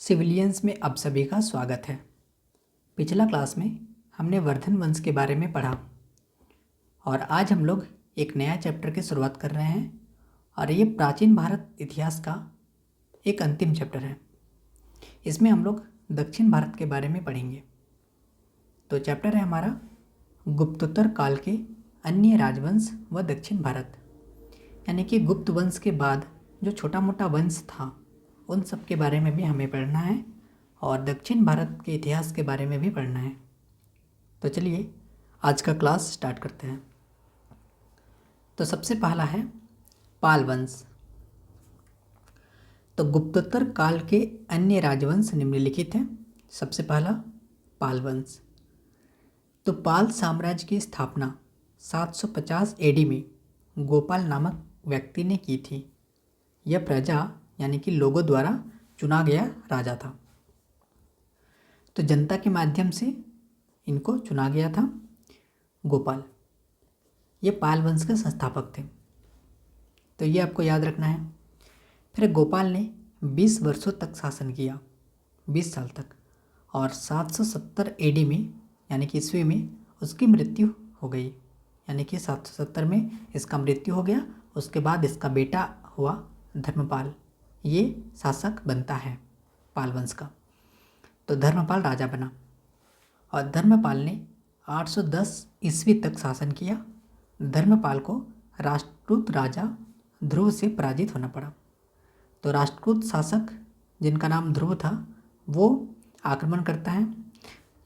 Civilians में आप सभी का स्वागत है। पिछला क्लास में हमने वर्धन वंश के बारे में पढ़ा और आज हम लोग एक नया चैप्टर की शुरुआत कर रहे हैं और ये प्राचीन भारत इतिहास का एक अंतिम चैप्टर है। इसमें हम लोग दक्षिण भारत के बारे में पढ़ेंगे। तो चैप्टर है हमारा गुप्तोत्तर काल के अन्य राजवंश व दक्षिण भारत, यानी कि गुप्त वंश के बाद जो छोटा मोटा वंश था उन सब के बारे में भी हमें पढ़ना है और दक्षिण भारत के इतिहास के बारे में भी पढ़ना है। तो चलिए आज का क्लास स्टार्ट करते हैं। तो सबसे पहला है पाल वंश। तो गुप्तोत्तर काल के अन्य राजवंश निम्नलिखित हैं। सबसे पहला पाल वंश। तो पाल साम्राज्य की स्थापना 750 एडी में गोपाल नामक व्यक्ति ने की थी। यह प्रजा यानी कि लोगों द्वारा चुना गया राजा था। तो जनता के माध्यम से इनको चुना गया था गोपाल। ये पाल वंश के संस्थापक थे। तो ये आपको याद रखना है। फिर गोपाल ने 20 वर्षों तक शासन किया, 20 साल तक, और 770 एडी में यानी कि ईस्वी में उसकी मृत्यु हो गई। यानी कि 770 में इसका मृत्यु हो गया। उसके बाद इसका बेटा हुआ धर्मपाल, ये शासक बनता है पाल वंश का। तो धर्मपाल राजा बना और धर्मपाल ने 810 ईस्वी तक शासन किया। धर्मपाल को राष्ट्रकूट राजा ध्रुव से पराजित होना पड़ा। तो राष्ट्रकूट शासक जिनका नाम ध्रुव था वो आक्रमण करता है,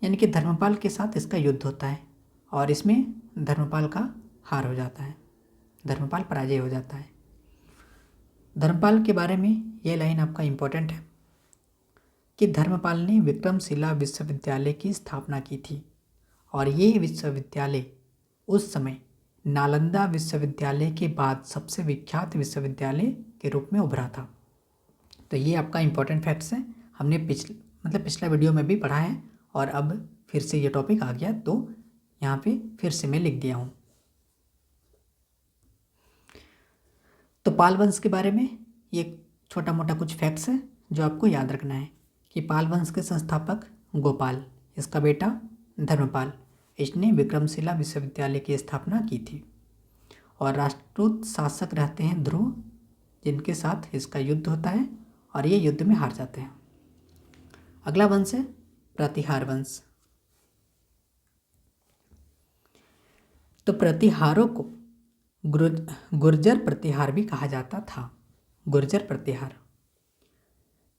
यानी कि धर्मपाल के साथ इसका युद्ध होता है और इसमें धर्मपाल का हार हो जाता है, धर्मपाल पराजय हो जाता है। धर्मपाल के बारे में ये लाइन आपका इम्पोर्टेंट है कि धर्मपाल ने विक्रमशिला विश्वविद्यालय की स्थापना की थी और ये विश्वविद्यालय उस समय नालंदा विश्वविद्यालय के बाद सबसे विख्यात विश्वविद्यालय के रूप में उभरा था। तो ये आपका इम्पोर्टेंट फैक्ट्स है। हमने पिछला वीडियो में भी पढ़ा है और अब फिर से ये टॉपिक आ गया तो यहाँ पे फिर से मैं लिख दिया हूँ। तो पाल वंश के बारे में ये छोटा मोटा कुछ फैक्ट्स है जो आपको याद रखना है कि पाल वंश के संस्थापक गोपाल, इसका बेटा धर्मपाल, इसने विक्रमशिला विश्वविद्यालय की स्थापना की थी और राष्ट्रकूट शासक रहते हैं ध्रुव, जिनके साथ इसका युद्ध होता है और ये युद्ध में हार जाते हैं। अगला वंश है प्रतिहार वंश। तो प्रतिहारों को गुर्जर प्रतिहार भी कहा जाता था। गुर्जर प्रतिहार।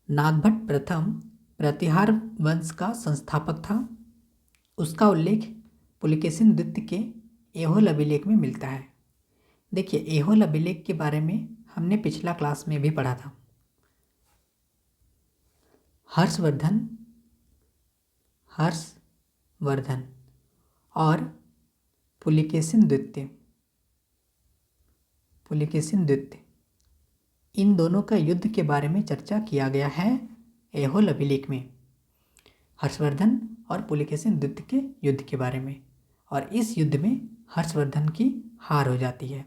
नागभट्ट प्रथम प्रतिहार वंश का संस्थापक था। उसका उल्लेख पुलकेशिन द्वितीय के ऐहोल अभिलेख में मिलता है। देखिए ऐहोल अभिलेख के बारे में हमने पिछला क्लास में भी पढ़ा था। हर्षवर्धन और पुलकेशिन द्वितीय इन दोनों का युद्ध के बारे में चर्चा किया गया है ऐहोल अभिलेख में। हर्षवर्धन और पुलकेशिन द्वितीय के युद्ध के बारे में, और इस युद्ध में हर्षवर्धन की हार हो जाती है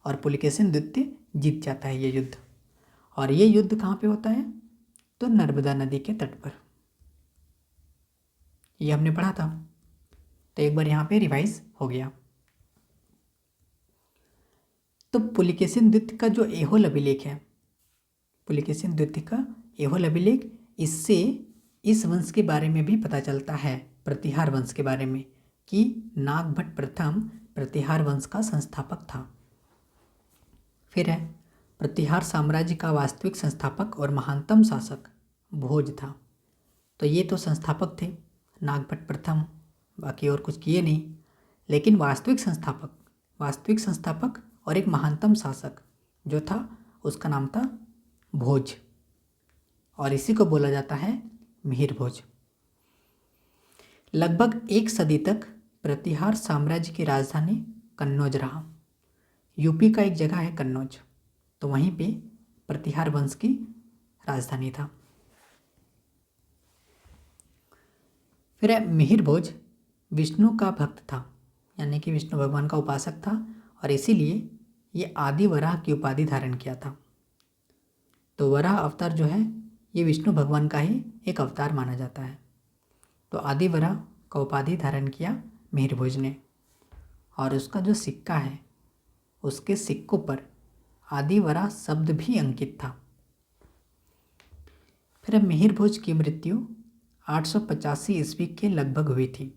और पुलकेशिन द्वितीय जीत जाता है ये युद्ध। और ये युद्ध कहाँ पे होता है? तो नर्मदा नदी के तट पर। ये हमने पढ़ा था, तो एक बार यहाँ पे रिवाइज हो गया। तो पुलकेशिन द्वितीय का जो ऐहोल अभिलेख है, पुलकेशिन द्वितीय का ऐहोल अभिलेख, इससे इस वंश के बारे में भी पता चलता है, प्रतिहार वंश के बारे में, कि नागभट्ट प्रथम प्रतिहार वंश का संस्थापक था। फिर है प्रतिहार साम्राज्य का वास्तविक संस्थापक और महानतम शासक भोज था। तो ये तो संस्थापक थे नागभट्ट प्रथम, बाकी और कुछ किए नहीं, लेकिन वास्तविक संस्थापक और एक महानतम शासक जो था उसका नाम था भोज, और इसी को बोला जाता है मिहिर भोज। लगभग एक सदी तक प्रतिहार साम्राज्य की राजधानी कन्नौज रहा। यूपी का एक जगह है कन्नौज, तो वहीं पे प्रतिहार वंश की राजधानी था। फिर है मिहिर भोज विष्णु का भक्त था, यानी कि विष्णु भगवान का उपासक था और इसीलिए ये आदि वराह की उपाधि धारण किया था। तो वराह अवतार जो है ये विष्णु भगवान का ही एक अवतार माना जाता है। तो आदिवरा का उपाधि धारण किया मिहिरभोज ने, और उसका जो सिक्का है उसके सिक्कों पर आदिवरा शब्द भी अंकित था। फिर मिहिरभोज की मृत्यु 885 ईस्वी के लगभग हुई थी।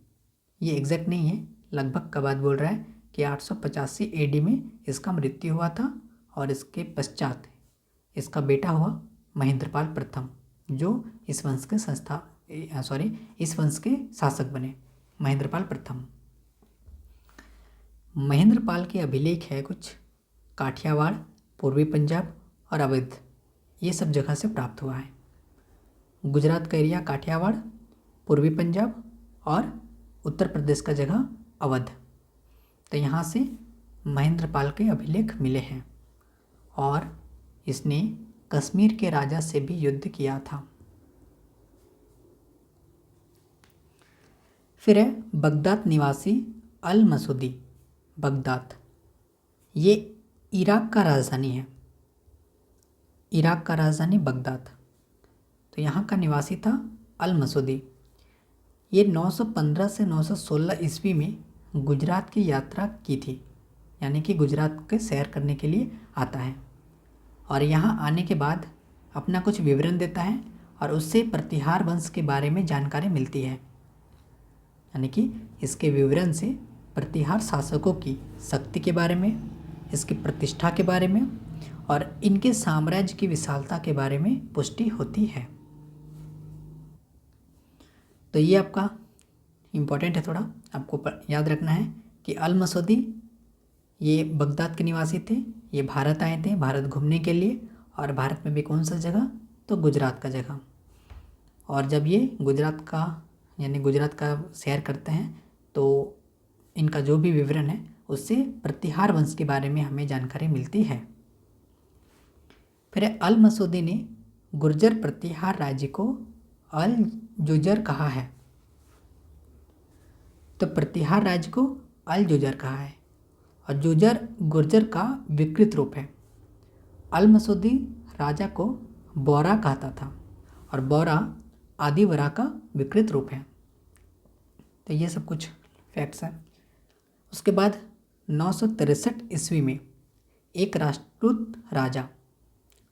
ये एग्जैक्ट नहीं है, लगभग का बात बोल रहा है कि 885 एडी में इसका मृत्यु हुआ था, और इसके पश्चात इसका बेटा हुआ महेंद्रपाल प्रथम, जो इस वंश के शासक बने, महेंद्रपाल प्रथम। महेंद्रपाल के अभिलेख है कुछ काठियावाड़, पूर्वी पंजाब और अवध, ये सब जगह से प्राप्त हुआ है। गुजरात का एरिया काठियावाड़, पूर्वी पंजाब और उत्तर प्रदेश का जगह अवध। तो यहाँ से महेंद्रपाल के अभिलेख मिले हैं, और इसने कश्मीर के राजा से भी युद्ध किया था। फिर है बगदाद निवासी अल मसूदी। बगदाद ये इराक का राजधानी है, इराक का राजधानी बगदाद। तो यहाँ का निवासी था अल मसूदी। ये 915 से 916 ईस्वी में गुजरात की यात्रा की थी, यानी कि गुजरात के सैर करने के लिए आता है, और यहाँ आने के बाद अपना कुछ विवरण देता है, और उससे प्रतिहार वंश के बारे में जानकारी मिलती है। यानी कि इसके विवरण से प्रतिहार शासकों की शक्ति के बारे में, इसकी प्रतिष्ठा के बारे में और इनके साम्राज्य की विशालता के बारे में पुष्टि होती है। तो ये आपका इम्पोर्टेंट है, थोड़ा आपको याद रखना है कि अल मसूदी ये बगदाद के निवासी थे। ये भारत आए थे भारत घूमने के लिए, और भारत में भी कौन सा जगह, तो गुजरात का जगह। और जब ये गुजरात का सैर करते हैं तो इनका जो भी विवरण है उससे प्रतिहार वंश के बारे में हमें जानकारी मिलती है। फिर अल मसूदी ने गुर्जर प्रतिहार राज्य को अल जुजर कहा है। तो प्रतिहार राज्य को अल जुजर कहा है, और जुजर गुर्जर का विकृत रूप है। अल मसूदी राजा को बोरा कहता था, और बोरा आदिवरा का विकृत रूप है। तो ये सब कुछ फैक्ट्स हैं। उसके बाद 963 ईस्वी में एक राष्ट्रकूट राजा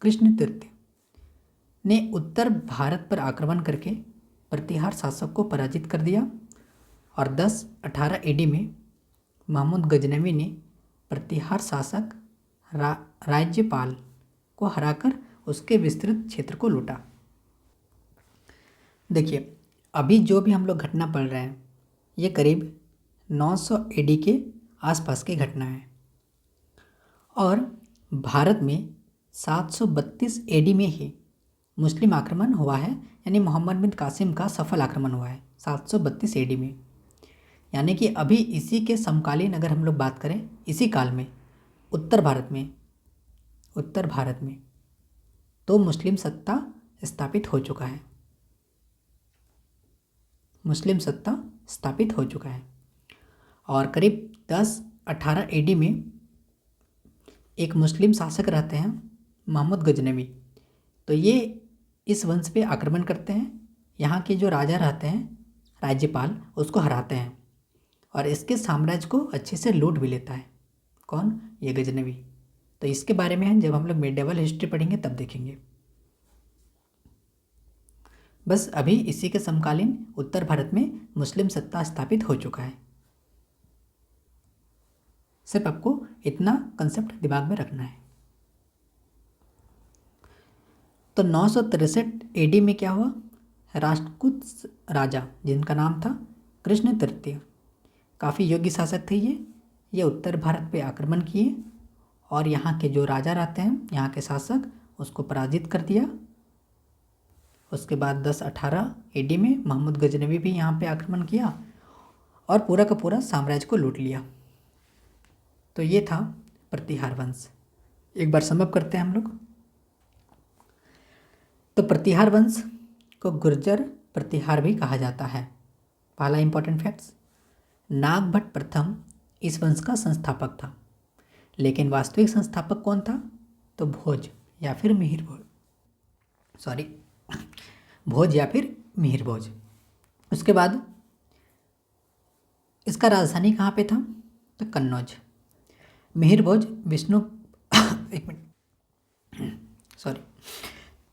कृष्ण तृतीय ने उत्तर भारत पर आक्रमण करके प्रतिहार शासक को पराजित कर दिया, और 1018 एडी में महमूद गजनवी ने प्रतिहार शासक राज्यपाल को हराकर उसके विस्तृत क्षेत्र को लूटा। देखिए, अभी जो भी हम लोग घटना पढ़ रहे हैं ये करीब 900 एडी के आसपास की घटना है, और भारत में 732 एडी में ही मुस्लिम आक्रमण हुआ है, यानी मोहम्मद बिन कासिम का सफल आक्रमण हुआ है 732 एडी में। यानी कि अभी इसी के समकालीन अगर हम लोग बात करें, इसी काल में उत्तर भारत में तो मुस्लिम सत्ता स्थापित हो चुका है, मुस्लिम सत्ता स्थापित हो चुका है। और करीब 1018 एडी में एक मुस्लिम शासक रहते हैं महमूद गजनवी। तो ये इस वंश पे आक्रमण करते हैं, यहाँ के जो राजा रहते हैं राज्यपाल उसको हराते हैं, और इसके साम्राज्य को अच्छे से लूट भी लेता है। कौन? ये गजनवी। तो इसके बारे में जब हम लोग मेडिवल हिस्ट्री पढ़ेंगे तब देखेंगे। बस अभी इसी के समकालीन उत्तर भारत में मुस्लिम सत्ता स्थापित हो चुका है। सिर्फ आपको इतना कंसेप्ट दिमाग में रखना है। तो 963 एडी में क्या हुआ? राष्ट्रकूट राजा जिनका नाम था कृष्ण तृतीय, काफ़ी योग्य शासक थे ये उत्तर भारत पे आक्रमण किए, और यहाँ के जो राजा रहते हैं, यहाँ के शासक, उसको पराजित कर दिया। उसके बाद 1018 एडी में महमूद गजनवी भी यहाँ पे आक्रमण किया और पूरा का पूरा साम्राज्य को लूट लिया। तो ये था प्रतिहार वंश। एक बार समअप करते हैं हम लोग। तो प्रतिहार वंश को गुर्जर प्रतिहार भी कहा जाता है। पहला इंपॉर्टेंट फैक्ट्स, नागभट्ट प्रथम इस वंश का संस्थापक था, लेकिन वास्तविक संस्थापक कौन था? तो भोज या फिर मिहिर भोज, भोज या फिर मिहिर भोज। उसके बाद इसका राजधानी कहाँ पे था? तो कन्नौज। मिहिर भोज विष्णु एक मिनट, सॉरी।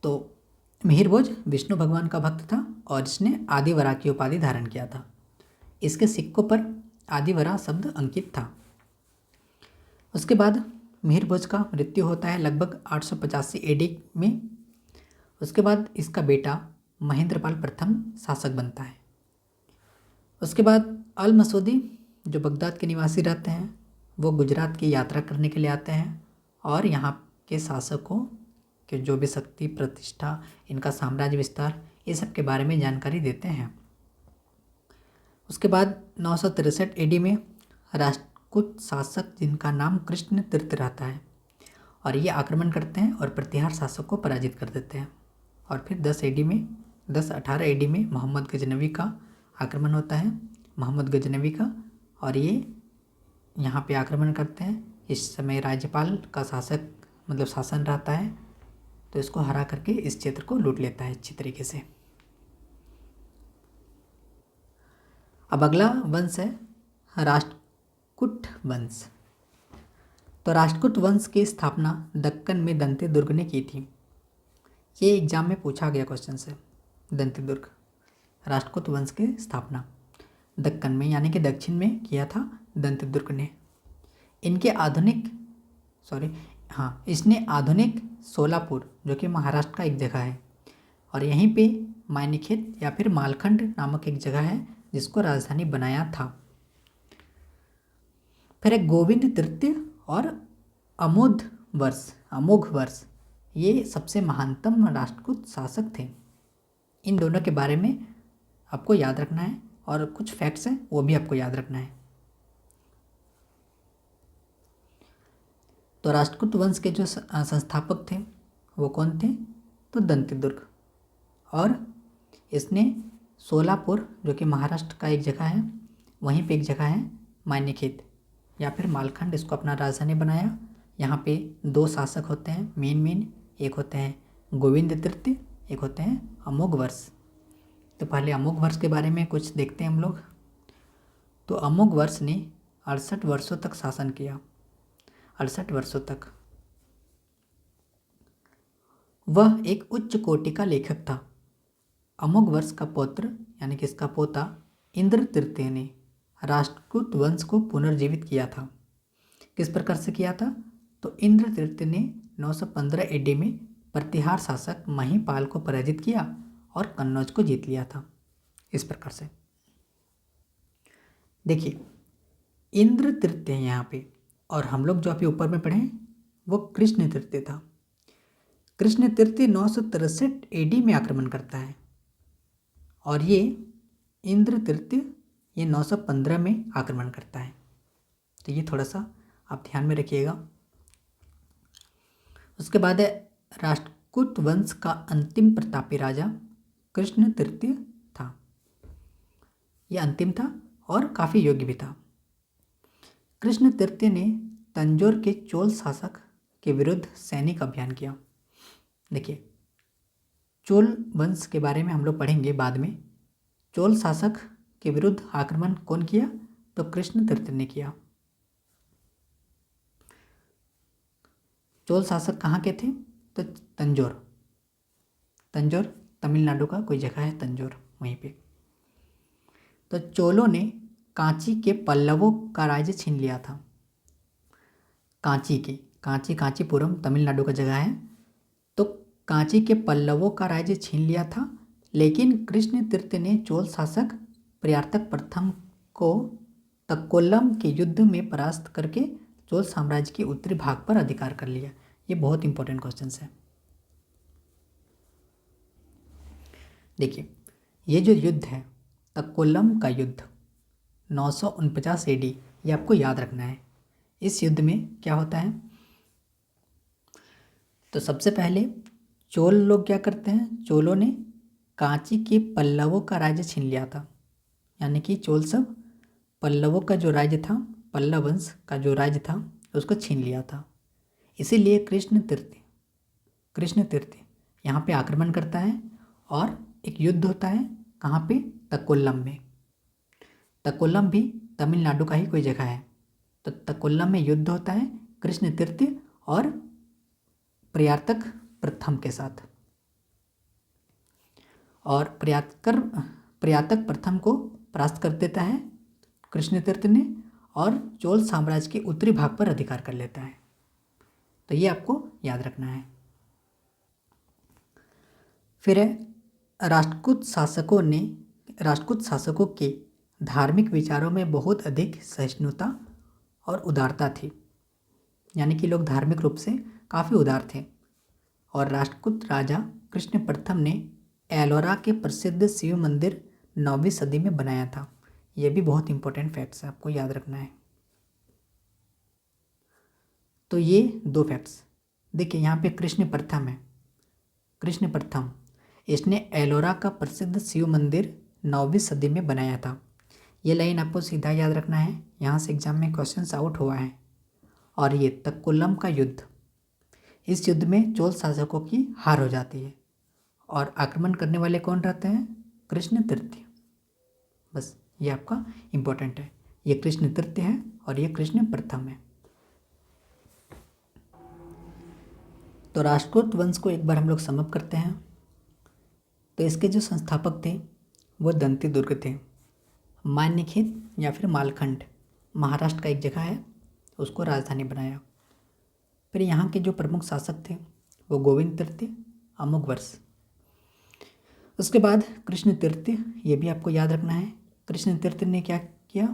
तो मिहिर भोज विष्णु भगवान का भक्त था और इसने आदिवरा की उपाधि धारण किया था। इसके सिक्कों पर आदिवरा शब्द अंकित था। उसके बाद मिहिर भोज का मृत्यु होता है लगभग 885 एडी में। उसके बाद इसका बेटा महेंद्रपाल प्रथम शासक बनता है। उसके बाद अल मसूदी जो बगदाद के निवासी रहते हैं वो गुजरात की यात्रा करने के लिए आते हैं और यहाँ के शासकों के जो भी शक्ति प्रतिष्ठा, इनका साम्राज्य विस्तार, ये सब के बारे में जानकारी देते हैं। उसके बाद 963 एडी में राष्ट्रकूट शासक जिनका नाम कृष्ण तीर्थ रहता है और ये आक्रमण करते हैं और प्रतिहार शासक को पराजित कर देते हैं। और फिर 10-18 एडी में मोहम्मद गजनवी का आक्रमण होता है, मोहम्मद गजनवी का, और ये यहाँ पे आक्रमण करते हैं। इस समय राज्यपाल का शासन रहता है, तो इसको हरा करके इस क्षेत्र को लूट लेता है अच्छी तरीके से। अब अगला वंश है राष्ट्रकूट वंश। तो राष्ट्रकूट वंश की स्थापना दक्कन में दंती दुर्ग ने की थी। ये एग्जाम में पूछा गया क्वेश्चन से। दंती दुर्ग, राष्ट्रकूट वंश की स्थापना दक्कन में यानी कि दक्षिण में किया था दंती दुर्ग ने। इसने आधुनिक सोलापुर जो कि महाराष्ट्र का एक जगह है और यहीं पे मायनीखेत या फिर मालखंड नामक एक जगह है जिसको राजधानी बनाया था। फिर एक गोविंद तृतीय और अमोघ वर्ष ये सबसे महानतम राष्ट्रकूट शासक थे। इन दोनों के बारे में आपको याद रखना है और कुछ फैक्ट्स हैं वो भी आपको याद रखना है। तो राष्ट्रकूट वंश के जो संस्थापक थे वो कौन थे? तो दंती दुर्ग। और इसने सोलापुर जो कि महाराष्ट्र का एक जगह है, वहीं पे एक जगह है मायनीखेत या फिर मालखंड, इसको अपना राजधानी बनाया। यहाँ पे 2 शासक होते हैं मेन, एक होते हैं गोविंद तृतीय, एक होते हैं अमोघ वर्ष। तो पहले अमोघ वर्ष के बारे में कुछ देखते हैं हम लोग। तो अमोघ वर्ष ने 68 वर्षों तक शासन किया। 68 वर्षों तक वह एक उच्च कोटि का लेखक था। अमोघ वर्ष का पौत्र यानी कि इसका पोता इंद्र तृतीय ने राष्ट्रकूट वंश को पुनर्जीवित किया था। किस प्रकार से किया था? तो इंद्र तृतीय ने 915 एडी में प्रतिहार शासक महिपाल को पराजित किया और कन्नौज को जीत लिया था। इस प्रकार से देखिए इंद्र तृतीय यहाँ पे, और हम लोग जो अभी ऊपर में पढ़े वो कृष्ण तृतीय था। कृष्ण तृतीय 963 एडी में आक्रमण करता है और ये इंद्र तृतीय ये 915 में आक्रमण करता है। तो ये थोड़ा सा आप ध्यान में रखिएगा। उसके बाद है राष्ट्रकूट वंश का अंतिम प्रतापी राजा कृष्ण तृतीय था। यह अंतिम था और काफ़ी योग्य भी था। कृष्ण तृतीय ने तंजौर के चोल शासक के विरुद्ध सैनिक अभियान किया। देखिए चोल वंश के बारे में हम लोग पढ़ेंगे बाद में। चोल शासक के विरुद्ध आक्रमण कौन किया? तो कृष्ण तृतीय ने किया। चोल शासक कहाँ के थे? तो तंजौर तमिलनाडु का कोई जगह है तंजौर, वहीं पे। तो चोलों ने कांची के पल्लवों का राज्य छीन लिया था। कांचीपुरम तमिलनाडु का जगह है। तो कांची के पल्लवों का राज्य छीन लिया था, लेकिन कृष्ण तृतीय ने चोल शासक प्रयार्तक प्रथम को तक्कोलम के युद्ध में परास्त करके चोल साम्राज्य के उत्तरी भाग पर अधिकार कर लिया। ये बहुत इंपॉर्टेंट क्वेश्चन है। देखिए ये जो युद्ध है तक्कोलम का युद्ध 949 एडी, ये आपको याद रखना है। इस युद्ध में क्या होता है? तो सबसे पहले चोल लोग क्या करते हैं? चोलों ने कांची के पल्लवों का राज्य छीन लिया था, यानी कि चोल सब पल्लवों का जो राज्य था, पल्लव वंश का जो राज्य था उसको छीन लिया था। इसीलिए कृष्ण तृतीय यहाँ पे आक्रमण करता है और एक युद्ध होता है, कहाँ पे? तक्कोलम में। तक्कोलम भी तमिलनाडु का ही कोई जगह है। तो तक्कोलम में युद्ध होता है कृष्ण तृतीय और प्रयातक प्रथम के साथ। और प्रयातक प्रथम को परास्त कर देता है कृष्ण तृतीय ने और चोल साम्राज्य के उत्तरी भाग पर अधिकार कर लेता है। तो ये आपको याद रखना है। फिर है राष्ट्रकूट शासकों के धार्मिक विचारों में बहुत अधिक सहिष्णुता और उदारता थी, यानी कि लोग धार्मिक रूप से काफ़ी उदार थे। और राष्ट्रकूट राजा कृष्ण प्रथम ने एलोरा के प्रसिद्ध शिव मंदिर 9वीं सदी में बनाया था। यह भी बहुत इंपॉर्टेंट फैक्ट्स है, आपको याद रखना है। तो ये 2 फैक्ट्स देखिए, यहाँ पे कृष्ण प्रथम है। कृष्ण प्रथम इसने एलोरा का प्रसिद्ध शिव मंदिर 9वीं सदी में बनाया था। ये लाइन आपको सीधा याद रखना है, यहाँ से एग्जाम में क्वेश्चंस आउट हुआ है। और ये तक्कोलम का युद्ध, इस युद्ध में चोल शासकों की हार हो जाती है और आक्रमण करने वाले कौन रहते हैं? कृष्ण तृतीय। बस ये आपका इम्पोर्टेंट है, ये कृष्ण तृतीय है और ये कृष्ण प्रथम है। तो राष्ट्रकूट वंश को एक बार हम लोग समअप करते हैं। तो इसके जो संस्थापक थे वो दंती दुर्ग थे। मान्यखेत या फिर मालखंड महाराष्ट्र का एक जगह है, उसको राजधानी बनाया। फिर यहाँ के जो प्रमुख शासक थे वो गोविंद तृतीय, अमुक वर्ष। उसके बाद कृष्ण तृतीय, ये भी आपको याद रखना है। कृष्ण तृतीय ने क्या किया?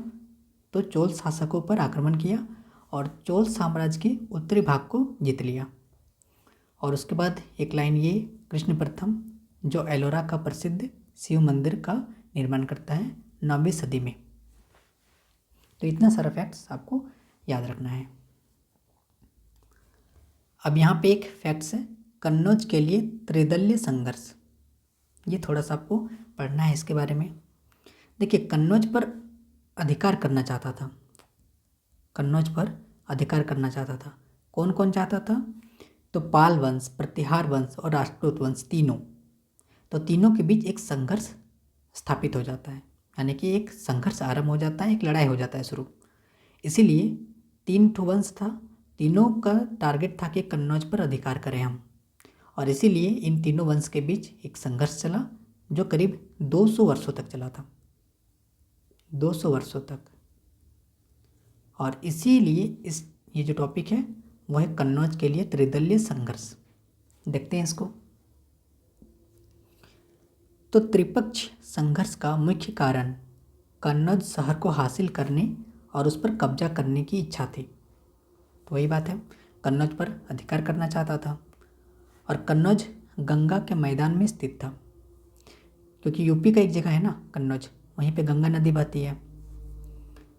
तो चोल शासकों पर आक्रमण किया और चोल साम्राज्य के उत्तरी भाग को जीत लिया। और उसके बाद एक लाइन ये, कृष्ण प्रथम जो एलोरा का प्रसिद्ध शिव मंदिर का निर्माण करता है 9वीं सदी में। तो इतना सारा फैक्ट्स आपको याद रखना है। अब यहाँ पे एक फैक्ट्स है, कन्नौज के लिए त्रिदलीय संघर्ष। ये थोड़ा सा आपको पढ़ना है इसके बारे में। देखिए, कन्नौज पर अधिकार करना चाहता था। कन्नौज पर अधिकार करना चाहता था। कौन कौन चाहता था? तो पाल वंश, प्रतिहार वंश और राष्ट्रकूट वंश, तीनों। तो तीनों के बीच एक संघर्ष स्थापित हो जाता है, यानी कि एक संघर्ष आरंभ हो जाता है, एक लड़ाई हो जाता है शुरू। इसीलिए 3 ठो वंश था, तीनों का टारगेट था कि कन्नौज पर अधिकार करें हम। और इसीलिए इन तीनों वंश के बीच एक संघर्ष चला जो करीब 200 वर्षों तक चला था, 200 वर्षों तक। और इसीलिए ये जो टॉपिक है वो है कन्नौज के लिए त्रिदलीय संघर्ष। देखते हैं इसको। तो त्रिपक्ष संघर्ष का मुख्य कारण कन्नौज शहर को हासिल करने और उस पर कब्जा करने की इच्छा थी। तो वही बात है, कन्नौज पर अधिकार करना चाहता था। और कन्नौज गंगा के मैदान में स्थित था, क्योंकि यूपी का एक जगह है ना कन्नौज, वहीं पे गंगा नदी बहती है।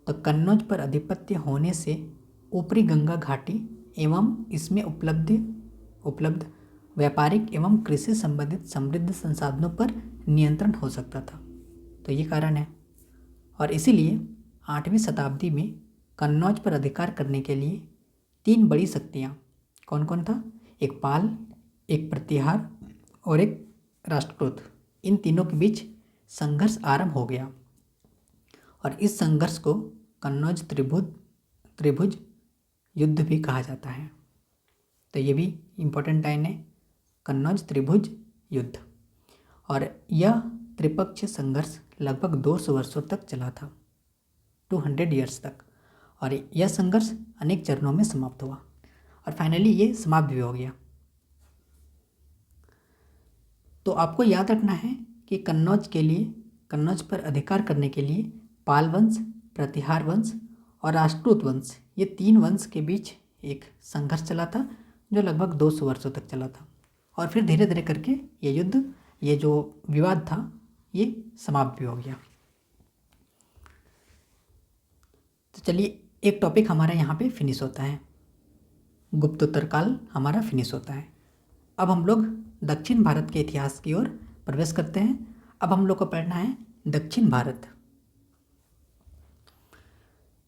तो कन्नौज पर आधिपत्य होने से ऊपरी गंगा घाटी एवं इसमें उपलब्ध व्यापारिक एवं कृषि संबंधित समृद्ध संसाधनों पर नियंत्रण हो सकता था। तो ये कारण है। और इसीलिए 8वीं शताब्दी में कन्नौज पर अधिकार करने के लिए 3 बड़ी शक्तियाँ, कौन कौन था? एक पाल, एक प्रतिहार और एक राष्ट्रकूट, इन तीनों के बीच संघर्ष आरंभ हो गया। और इस संघर्ष को कन्नौज त्रिभुज युद्ध भी कहा जाता है। तो ये भी इम्पोर्टेंट लाइन है, कन्नौज त्रिभुज युद्ध। और यह त्रिपक्षीय संघर्ष लगभग 200 वर्षों तक चला था, 200 ईयर्स तक। और यह संघर्ष अनेक चरणों में समाप्त हुआ और फाइनली ये समाप्त भी हो गया। तो आपको याद रखना है कि कन्नौज पर अधिकार करने के लिए पाल वंश, प्रतिहार वंश और राष्ट्रकूट वंश, ये 3 वंश के बीच एक संघर्ष चला था जो लगभग 200 वर्षों तक चला था। और फिर धीरे धीरे करके ये युद्ध, ये जो विवाद था, ये समाप्त भी हो गया। तो चलिए, एक टॉपिक हमारा यहाँ पे फिनिश होता है, गुप्तोत्तर काल हमारा फिनिश होता है। अब हम लोग दक्षिण भारत के इतिहास की ओर प्रवेश करते हैं। अब हम लोग को पढ़ना है दक्षिण भारत।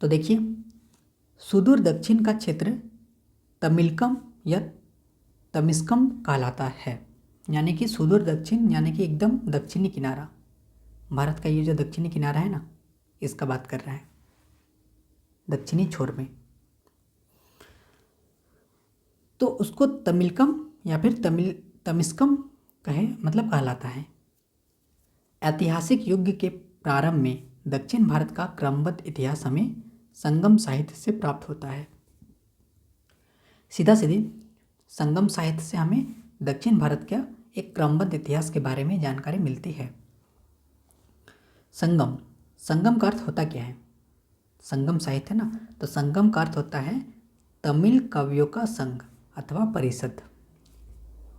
तो देखिए, सुदूर दक्षिण का क्षेत्र तमिलकम या तमिस्कम कहलाता है। यानी कि सुदूर दक्षिण, यानी कि एकदम दक्षिणी किनारा। भारत का ये जो दक्षिणी किनारा है ना, इसका बात कर रहा है, दक्षिणी छोर में। तो उसको तमिलकम या फिर तमिस्कम कहलाता है। ऐतिहासिक युग के प्रारंभ में दक्षिण भारत का क्रमबद्ध इतिहास हमें संगम साहित्य से प्राप्त होता है। सीधा सीधी संगम साहित्य से हमें दक्षिण भारत का एक क्रमबद्ध इतिहास के बारे में जानकारी मिलती है। संगम, संगम का अर्थ होता क्या है? संगम साहित्य ना, तो संगम का अर्थ होता है तमिल कवियों का संघ अथवा परिषद।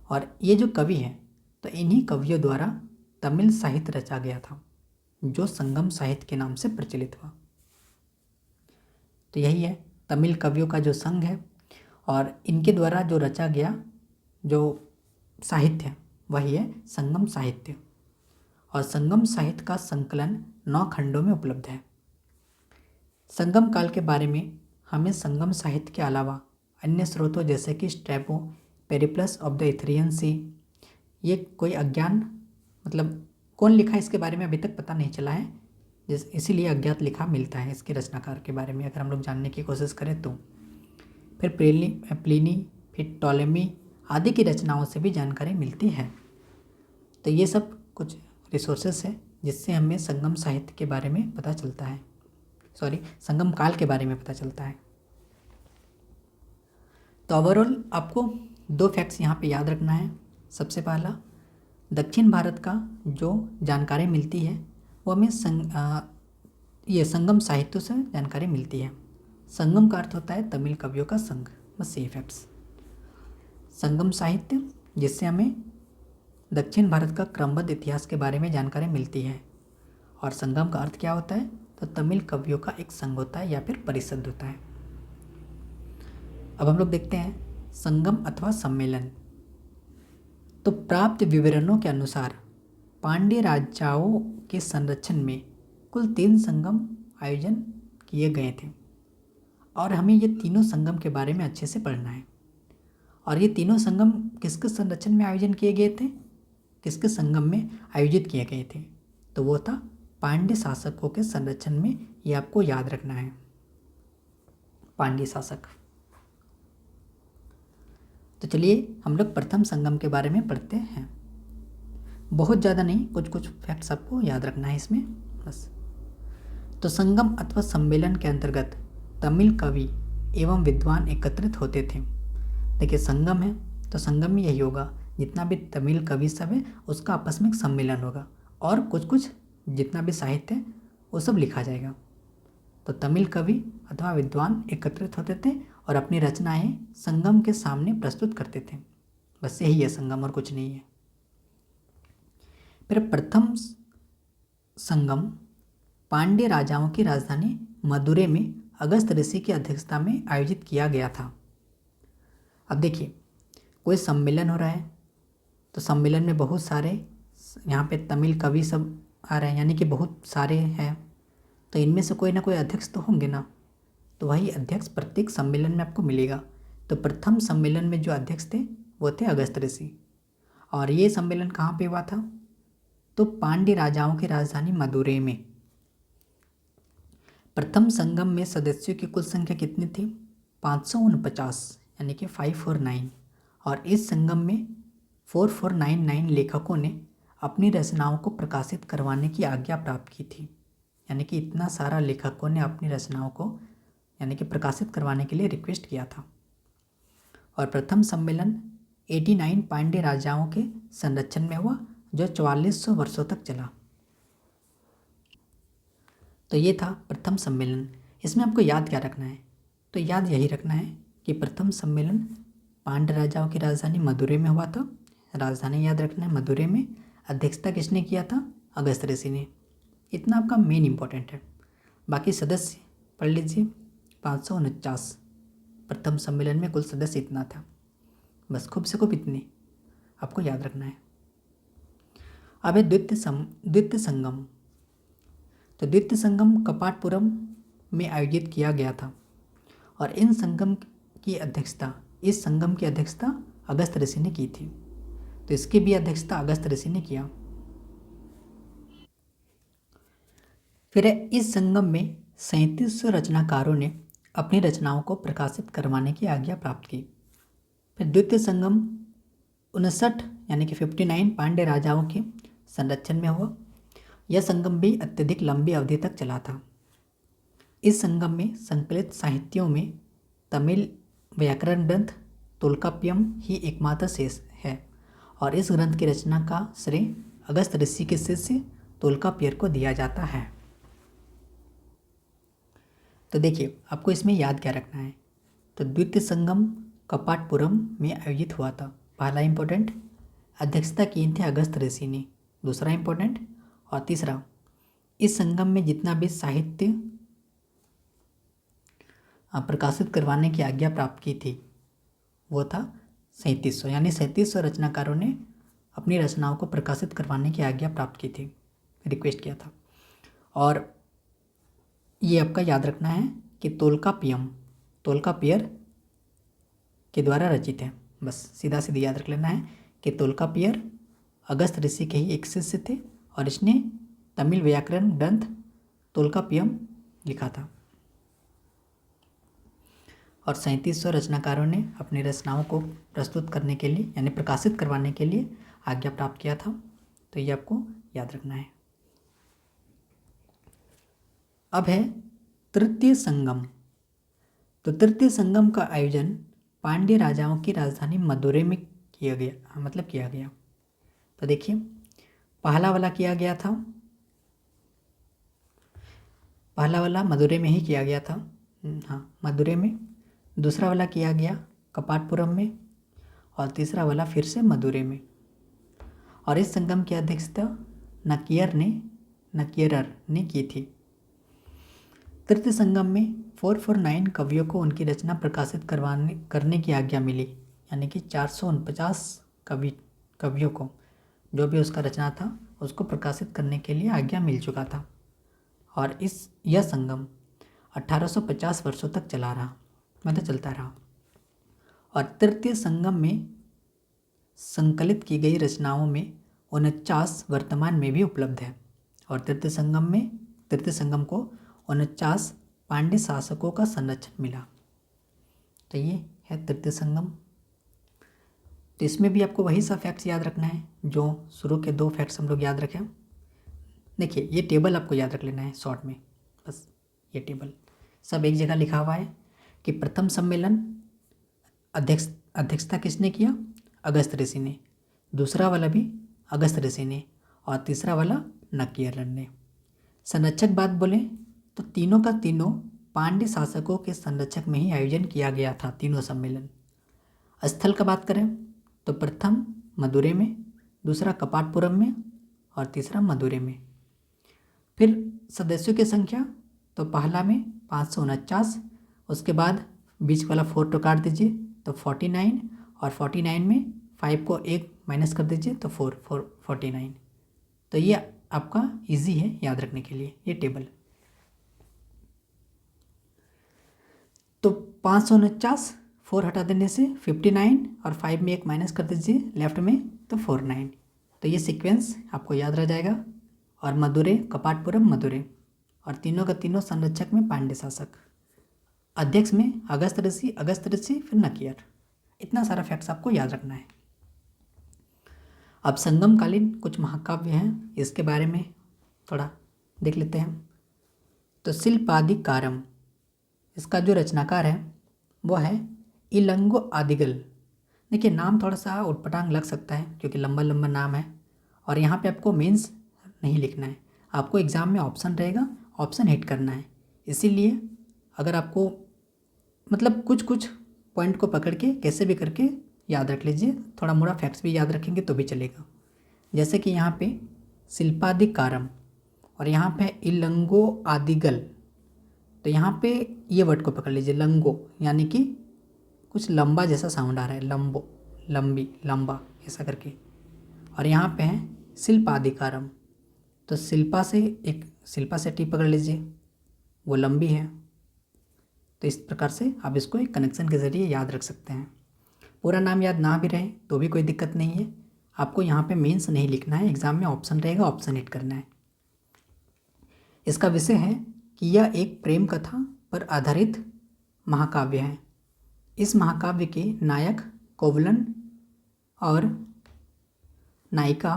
और ये जो कवि हैं, तो इन्हीं कवियों द्वारा तमिल साहित्य रचा गया था, जो संगम साहित्य के नाम से प्रचलित हुआ। तो यही है तमिल कवियों का जो संघ है, और इनके द्वारा जो रचा गया जो साहित्य है, वही है संगम साहित्य। और संगम साहित्य का संकलन 9 खंडों में उपलब्ध है। संगम काल के बारे में हमें संगम साहित्य के अलावा अन्य स्रोतों जैसे कि स्ट्रैबो, पेरिप्लस ऑफ द इथेरियन सी, ये कोई अज्ञान कौन लिखा इसके बारे में अभी तक पता नहीं चला है, इसीलिए अज्ञात लिखा मिलता है इसके रचनाकार के बारे में, अगर हम लोग जानने की कोशिश करें तो। फिर प्लिनी, फिर टॉलेमी आदि की रचनाओं से भी जानकारी मिलती है। तो ये सब कुछ रिसोर्सेस है जिससे हमें संगम साहित्य के बारे में पता चलता है, संगम काल के बारे में पता चलता है। तो ओवरऑल आपको 2 फैक्ट्स यहाँ पे याद रखना है। सबसे पहला, दक्षिण भारत का जो जानकारी मिलती है वो हमें ये संगम साहित्य से जानकारी मिलती है। संगम का अर्थ होता है तमिल कवियों का संघ, बस ये फैक्ट्स। संगम साहित्य जिससे हमें दक्षिण भारत का क्रमबद्ध इतिहास के बारे में जानकारी मिलती है। और संगम का अर्थ क्या होता है? तो तमिल कवियों का एक संघ होता है या फिर परिषद होता है। अब हम लोग देखते हैं संगम अथवा सम्मेलन। तो प्राप्त विवरणों के अनुसार पांड्य राजाओं के संरक्षण में कुल 3 संगम आयोजन किए गए थे, और हमें ये तीनों संगम के बारे में अच्छे से पढ़ना है। और ये तीनों संगम किसके संरक्षण में आयोजन किए गए थे, किसके संगम में आयोजित किए गए थे? तो वो था पांड्य शासकों के संरक्षण में। ये आपको याद रखना है, पांड्य शासक। तो चलिए हम लोग प्रथम संगम के बारे में पढ़ते हैं। बहुत ज़्यादा नहीं, कुछ कुछ फैक्ट्स आपको याद रखना है इसमें बस। तो संगम अथवा सम्मेलन के अंतर्गत तमिल कवि एवं विद्वान एकत्रित होते थे। देखिए संगम है तो संगम में यही होगा, जितना भी तमिल कवि सब है उसका आपस में एक सम्मेलन होगा, और कुछ कुछ जितना भी साहित्य है वो सब लिखा जाएगा। तो तमिल कवि अथवा विद्वान एकत्रित होते थे और अपनी रचनाएं संगम के सामने प्रस्तुत करते थे। बस यही है संगम, और कुछ नहीं है। फिर प्रथम संगम पांड्य राजाओं की राजधानी मदुरै में अगस्त ऋषि की अध्यक्षता में आयोजित किया गया था। अब देखिए कोई सम्मेलन हो रहा है, तो सम्मेलन में बहुत सारे यहाँ पे तमिल कवि सब आ रहे हैं, यानी कि बहुत सारे हैं, तो इनमें से कोई ना कोई अध्यक्ष तो होंगे ना, तो वही अध्यक्ष प्रत्येक सम्मेलन में आपको मिलेगा। तो प्रथम सम्मेलन में जो अध्यक्ष थे वो थे अगस्त ऋषि। और ये सम्मेलन कहाँ पे हुआ था? तो पांड्य राजाओं की राजधानी मदुरै में। प्रथम संगम में सदस्यों की कुल संख्या कितनी थी? 549, यानी कि 549। और इस संगम में 4499 लेखकों ने अपनी रचनाओं को प्रकाशित करवाने की आज्ञा प्राप्त की थी। यानी कि इतना सारा लेखकों ने अपनी रचनाओं को यानी कि प्रकाशित करवाने के लिए रिक्वेस्ट किया था। और प्रथम सम्मेलन 89 पांड्य राजाओं के संरक्षण में हुआ, जो 4400 वर्षों तक चला। तो ये था प्रथम सम्मेलन। इसमें आपको याद क्या रखना है? तो याद यही रखना है कि प्रथम सम्मेलन पांड्य राजाओं की राजधानी मदुरै में हुआ था। राजधानी याद रखना है मदुरै में। अध्यक्षता किसने किया था? अगस्त ऋषि ने। इतना आपका मेन इंपॉर्टेंट है। बाकी सदस्य पढ़ लीजिए, 549। प्रथम सम्मेलन में कुल सदस्य इतना था, बस खूब से खूब इतने आपको याद रखना है। अब है द्वितीय संगम। तो द्वितीय संगम कपाटपुरम में आयोजित किया गया था, और इस संगम की अध्यक्षता अगस्त ऋषि ने की थी। तो इसकी भी अध्यक्षता अगस्त ऋषि ने किया। फिर इस संगम में 37 रचनाकारों ने अपनी रचनाओं को प्रकाशित करवाने की आज्ञा प्राप्त की। फिर द्वितीय संगम 59 यानी कि 59 पांड्य राजाओं के संरक्षण में हुआ। यह संगम भी अत्यधिक लंबी अवधि तक चला था। इस संगम में संकलित साहित्यों में तमिल व्याकरण ग्रंथ तोल्काप्पियम ही एकमात्र शेष है और इस ग्रंथ की रचना का श्रेय अगस्त ऋषि के शिष्य तोल्काप्पियर को दिया जाता है। तो देखिए आपको इसमें याद क्या रखना है। तो द्वितीय संगम कपाटपुरम में आयोजित हुआ था। पहला इंपॉर्टेंट, अध्यक्षता की थे अगस्त ऋषि ने। दूसरा इंपॉर्टेंट, और तीसरा, इस संगम में जितना भी साहित्य प्रकाशित करवाने की आज्ञा प्राप्त की थी वो था 3700, यानी 3700 रचनाकारों ने अपनी रचनाओं को प्रकाशित करवाने की आज्ञा प्राप्त की थी, रिक्वेस्ट किया था। और ये आपका याद रखना है कि तोल्काप्पियर के द्वारा रचित है। बस सीधा सीधा याद रख लेना है कि तोल्काप्पियर अगस्त ऋषि के ही एक शिष्य थे और इसने तमिल व्याकरण ग्रंथ तोल्काप्पियम लिखा था। और 3700 रचनाकारों ने अपनी रचनाओं को प्रस्तुत करने के लिए यानी प्रकाशित करवाने के लिए आज्ञा प्राप्त किया था। तो ये आपको याद रखना है। अब है तृतीय संगम। तो तृतीय संगम का आयोजन पांड्य राजाओं की राजधानी मदुरै में किया गया। तो देखिए पहला वाला किया गया था, पहला वाला मदुरै में ही किया गया था, हाँ मदुरै में। दूसरा वाला किया गया कपाटपुरम में और तीसरा वाला फिर से मदुरै में। और इस संगम की अध्यक्षता नकियरर ने की थी। तृतीय संगम में 449 कवियों को उनकी रचना प्रकाशित करने की आज्ञा मिली, यानी कि 449 कवियों को जो भी उसका रचना था उसको प्रकाशित करने के लिए आज्ञा मिल चुका था। और यह संगम 1850 वर्षों तक चलता रहा। और तृतीय संगम में संकलित की गई रचनाओं में 49 वर्तमान में भी उपलब्ध है। और तृतीय संगम को 49 पांड्य शासकों का संरक्षण मिला। तो ये है तृतीय संगम। तो इसमें भी आपको वही सा फैक्ट्स याद रखना है जो शुरू के 2 फैक्ट्स हम लोग याद रखें। देखिए ये टेबल आपको याद रख लेना है शॉर्ट में, बस ये टेबल सब एक जगह लिखा हुआ है कि प्रथम सम्मेलन अध्यक्षता किसने किया, अगस्त ऋषि ने। दूसरा वाला भी अगस्त ऋषि ने और तीसरा वाला नकियरन ने। संरक्षक बात बोले तो तीनों का तीनों पांड्य शासकों के संरक्षक में ही आयोजन किया गया था, तीनों सम्मेलन। स्थल का बात करें तो प्रथम मदुरै में, दूसरा कपाटपुरम में और तीसरा मदुरै में। फिर सदस्यों की संख्या तो पहला में 549, उसके बाद बीच वाला 4 तो काट दीजिए तो 49 और 49 में 5 को 1 माइनस कर दीजिए तो 49। तो ये आपका इजी है याद रखने के लिए ये टेबल। तो 549 4 हटा देने से 59 और 5 में 1 माइनस कर दीजिए लेफ्ट में तो 49। तो ये सीक्वेंस आपको याद रह जाएगा। और मदुरै कपाटपुरम मदुरै और तीनों का तीनों संरक्षक में पांड्य शासक, अध्यक्ष में अगस्त ऋषि फिर नकियर। इतना सारा फैक्ट्स आपको याद रखना है। अब संगमकालीन कुछ महाकाव्य हैं, इसके बारे में थोड़ा देख लेते हैं। तो शिल्पादिकारम, इसका जो रचनाकार है वो है इलंगो आदिगल। देखिए नाम थोड़ा सा उटपटांग लग सकता है क्योंकि लंबा नाम है। और यहाँ पे आपको मीन्स नहीं लिखना है, आपको एग्ज़ाम में ऑप्शन रहेगा, ऑप्शन हिट करना है। इसीलिए अगर आपको मतलब कुछ पॉइंट को पकड़ के कैसे भी करके याद रख लीजिए, थोड़ा मोड़ा फैक्ट्स भी याद रखेंगे तो भी चलेगा। जैसे कि यहाँ पे शिल्पादिकारम और यहाँ पे इलंगो आदिगल। तो यहाँ पे ये वर्ड को पकड़ लीजिए लंगो, यानी कि कुछ लंबा जैसा साउंड आ रहा है, लंबो, लंबी, लंबा ऐसा करके। और यहाँ पे है शिल्पादिकारम, तो शिल्पा से टी पकड़ लीजिए, वो लंबी है। तो इस प्रकार से आप इसको एक कनेक्शन के ज़रिए याद रख सकते हैं। पूरा नाम याद ना भी रहे तो भी कोई दिक्कत नहीं है, आपको यहाँ पे मीन्स नहीं लिखना है, एग्ज़ाम में ऑप्शन रहेगा, ऑप्शन हिट करना है। इसका विषय है कि यह एक प्रेम कथा पर आधारित महाकाव्य है। इस महाकाव्य के नायक कोवलन और नायिका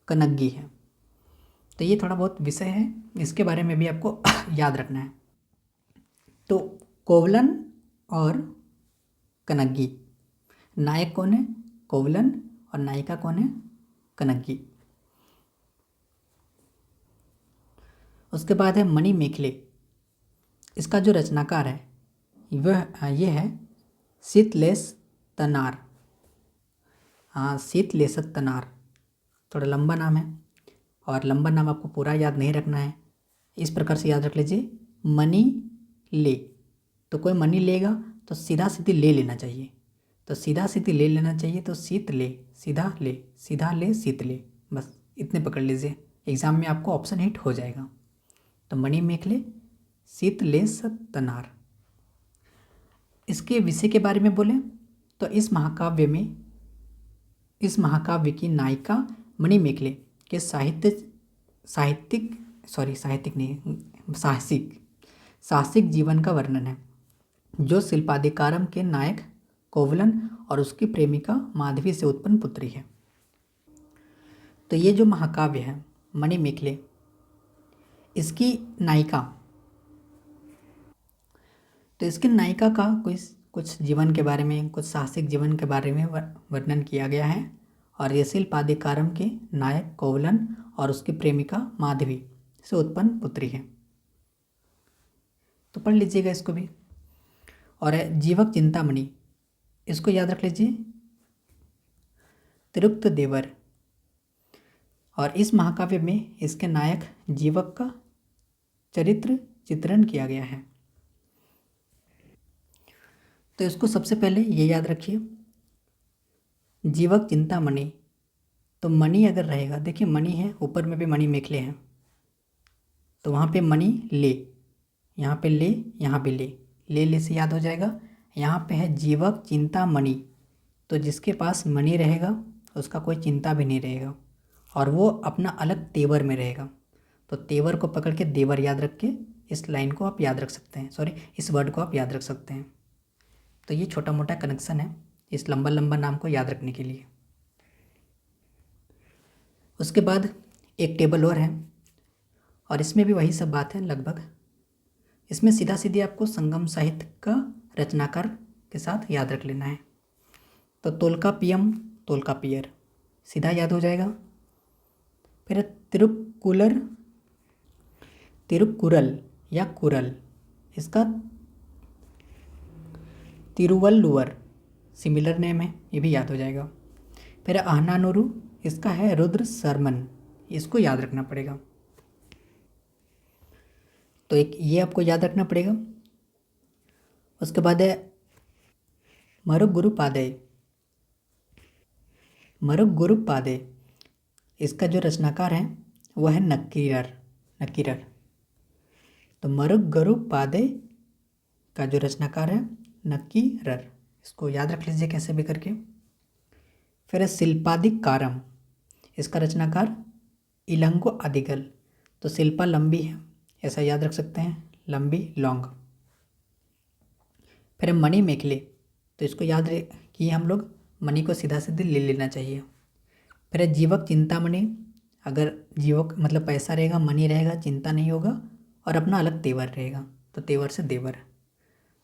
कनग्गी है। तो ये थोड़ा बहुत विषय है, इसके बारे में भी आपको याद रखना है। तो कोवलन और कनग्गी, नायक कौन है? कोवलन, और नायिका कौन है? कनग्गी। उसके बाद है मणि मेखले। इसका जो रचनाकार है वह ये है शीतलेश तनार। हाँ, शीतलेश तनार, थोड़ा लंबा नाम है, और लंबा नाम आपको पूरा याद नहीं रखना है। इस प्रकार से याद रख लीजिए, मणि ले, तो कोई मणि लेगा तो सीधा सीधी ले लेना चाहिए, तो सीधा सीधी ले लेना चाहिए, तो शीत ले, सीधा ले, सीधा ले, शीत ले, बस इतने पकड़ लीजिए, एग्ज़ाम में आपको ऑप्शन हिट हो जाएगा। तो मणि मेखले, शीतलेश तनार। इसके विषय के बारे में बोलें तो इस महाकाव्य की नायिका मणि मेखले के साहसिक जीवन का वर्णन है, जो शिल्पाधिकारम के नायक कोवलन और उसकी प्रेमिका माधवी से उत्पन्न पुत्री है। तो ये जो महाकाव्य है मणि मेखले, इसकी नायिका, तो इसकी नायिका का कुछ जीवन के बारे में, कुछ साहसिक जीवन के बारे में वर्णन किया गया है, और ये शिल्पाधिकारम के नायक कोवलन और उसकी प्रेमिका माधवी से उत्पन्न पुत्री है। तो पढ़ लीजिएगा इसको भी। और है जीवक चिंतामणि, इसको याद रख लीजिए, तिरुप्त देवर। और इस महाकाव्य में इसके नायक जीवक का चरित्र चित्रण किया गया है। तो इसको सबसे पहले ये याद रखिए, जीवक चिंतामणि, तो मणि अगर रहेगा, देखिए मणि है, ऊपर में भी मणि मेखले हैं, तो वहाँ पे मणि ले, यहाँ पे ले, यहाँ पे ले से याद हो जाएगा। यहाँ पे है जीवक चिंतामणि, तो जिसके पास मणि रहेगा उसका कोई चिंता भी नहीं रहेगा, और वो अपना अलग तेवर में रहेगा। तो तेवर को पकड़ के देवर याद रख के इस लाइन को आप याद रख सकते हैं, इस वर्ड को आप याद रख सकते हैं। तो ये छोटा मोटा कनेक्शन है इस लंबा लंबा नाम को याद रखने के लिए। उसके बाद एक टेबल और है, और इसमें भी वही सब बात है लगभग। इसमें सीधा सीधी आपको संगम साहित्य का रचनाकार के साथ याद रख लेना है। तो तोल्कापियम, तोल्कापियर सीधा याद हो जाएगा। फिर तिरुक्कुरल या कुरल, इसका तिरुवल्लुवर सिमिलर नेम है, ये भी याद हो जाएगा। फिर आहनानुरु, इसका है रुद्र शर्मन, इसको याद रखना पड़ेगा। तो एक ये आपको याद रखना पड़ेगा। उसके बाद है मरुगुरुपादे, इसका जो रचनाकार है वह है नक्कीरर। तो मरुगुरुपादे का जो रचनाकार है नक्कीरर, इसको याद रख लीजिए कैसे भी करके। फिर है शिल्पाधिकारम, इसका रचनाकार इलंगो आदिगल, तो शिल्पा लंबी है, ऐसा याद रख सकते हैं, लंबी, लॉन्ग। फिर है मणि मेखले, तो इसको याद किए हम लोग, मणि को सीधा सीधे ले लेना चाहिए। फिर है जीवक चिंतामणि, अगर जीवक मतलब पैसा रहेगा, मणि रहेगा, चिंता नहीं होगा, और अपना अलग तेवर रहेगा, तो तेवर से देवर।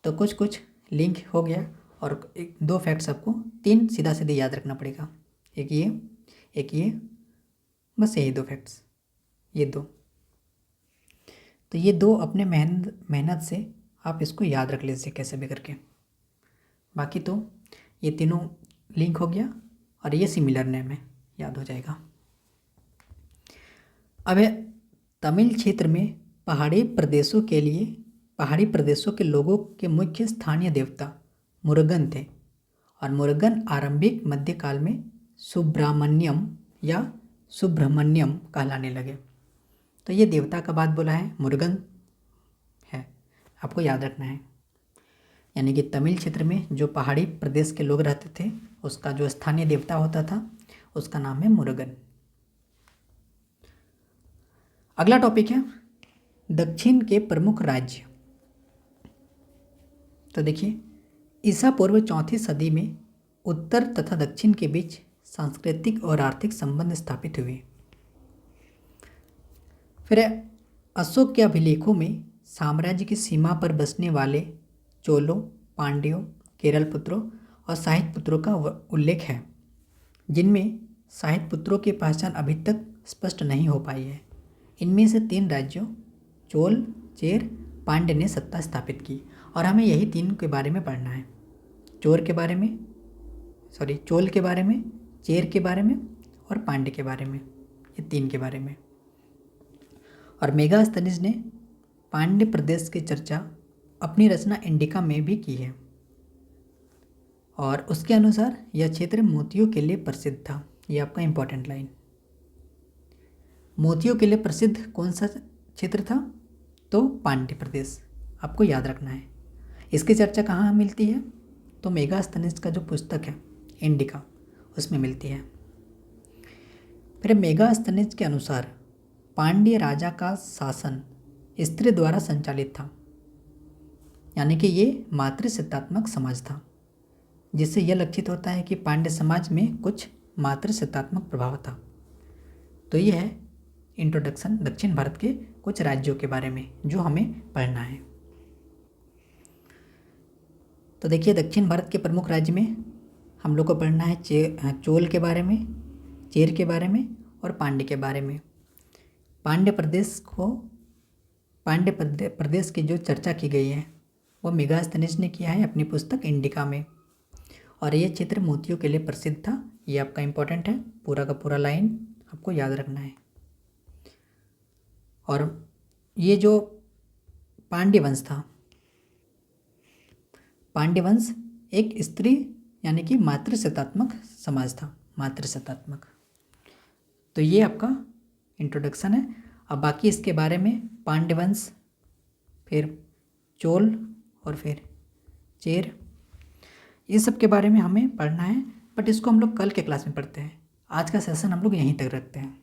तो कुछ लिंक हो गया, और एक दो फैक्ट्स आपको, तीन सीधा सीधे याद रखना पड़ेगा, एक ये, बस यही दो फैक्ट्स, ये दो। तो ये दो अपने मेहनत से आप इसको याद रख लीजिए कैसे भी करके। बाकी तो ये तीनों लिंक हो गया, और ये सिमिलर नेम है, याद हो जाएगा। अब है तमिल क्षेत्र में पहाड़ी प्रदेशों के लोगों के मुख्य स्थानीय देवता मुरुगन थे, और मुरुगन आरंभिक मध्यकाल में सुब्रमण्यम कहलाने लगे। तो ये देवता का बात बोला है, मुरुगन है, आपको याद रखना है। यानी कि तमिल क्षेत्र में जो पहाड़ी प्रदेश के लोग रहते थे, उसका जो स्थानीय देवता होता था उसका नाम है मुरुगन। अगला टॉपिक है दक्षिण के प्रमुख राज्य। तो देखिए, ईसा पूर्व 4वीं सदी में उत्तर तथा दक्षिण के बीच सांस्कृतिक और आर्थिक संबंध स्थापित हुए। फिर अशोक के अभिलेखों में साम्राज्य की सीमा पर बसने वाले चोलों, पांड्यों, केरल पुत्रों और साहित्य पुत्रों का उल्लेख है, जिनमें साहित्य पुत्रों की पहचान अभी तक स्पष्ट नहीं हो पाई है। इनमें से 3 राज्यों चोल, चेर, पांड्य ने सत्ता स्थापित की और हमें यही 3 के बारे में पढ़ना है। चोल के बारे में, चेर के बारे में और पांड्य के बारे में, ये 3 के बारे में। और मेगास्थनीज ने पांड्य प्रदेश की चर्चा अपनी रचना इंडिका में भी की है और उसके अनुसार यह क्षेत्र मोतियों के लिए प्रसिद्ध था। ये आपका इंपॉर्टेंट लाइन। मोतियों के लिए प्रसिद्ध कौन सा क्षेत्र था? तो पांड्य प्रदेश, आपको याद रखना है। इसकी चर्चा कहाँ मिलती है? तो मेगास्थनीज का जो पुस्तक है इंडिका, उसमें मिलती है। फिर मेगास्थनीज के अनुसार पांड्य राजा का शासन स्त्री द्वारा संचालित था, यानी कि ये मातृसत्तात्मक समाज था, जिससे यह लक्षित होता है कि पांड्य समाज में कुछ मातृसत्तात्मक प्रभाव था। तो यह है इंट्रोडक्शन दक्षिण भारत के कुछ राज्यों के बारे में जो हमें पढ़ना है। तो देखिए, दक्षिण भारत के प्रमुख राज्य में हम लोग को पढ़ना है चोल के बारे में, चेर के बारे में और पांड्य के बारे में। पांड्य प्रदेश की जो चर्चा की गई है वो मेगास्थनीज ने किया है अपनी पुस्तक इंडिका में, और ये क्षेत्र मोतियों के लिए प्रसिद्ध था। ये आपका इंपॉर्टेंट है, पूरा का पूरा लाइन आपको याद रखना है। और ये जो पांड्य वंश था, पांड्य वंश एक स्त्री यानी कि मातृसत्तात्मक समाज था, मातृसत्तात्मक। तो ये आपका इंट्रोडक्शन है। अब बाकी इसके बारे में पांड्य वंश, फिर चोल और फिर चेर, ये सब के बारे में हमें पढ़ना है, बट इसको हम लोग कल के क्लास में पढ़ते हैं। आज का सेशन हम लोग यहीं तक रखते हैं।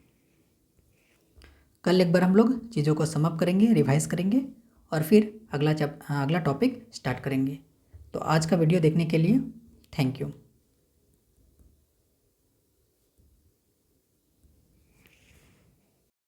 कल एक बार हम लोग चीज़ों को समअप करेंगे, रिवाइज करेंगे और फिर अगला टॉपिक स्टार्ट करेंगे। तो आज का वीडियो देखने के लिए थैंक यू।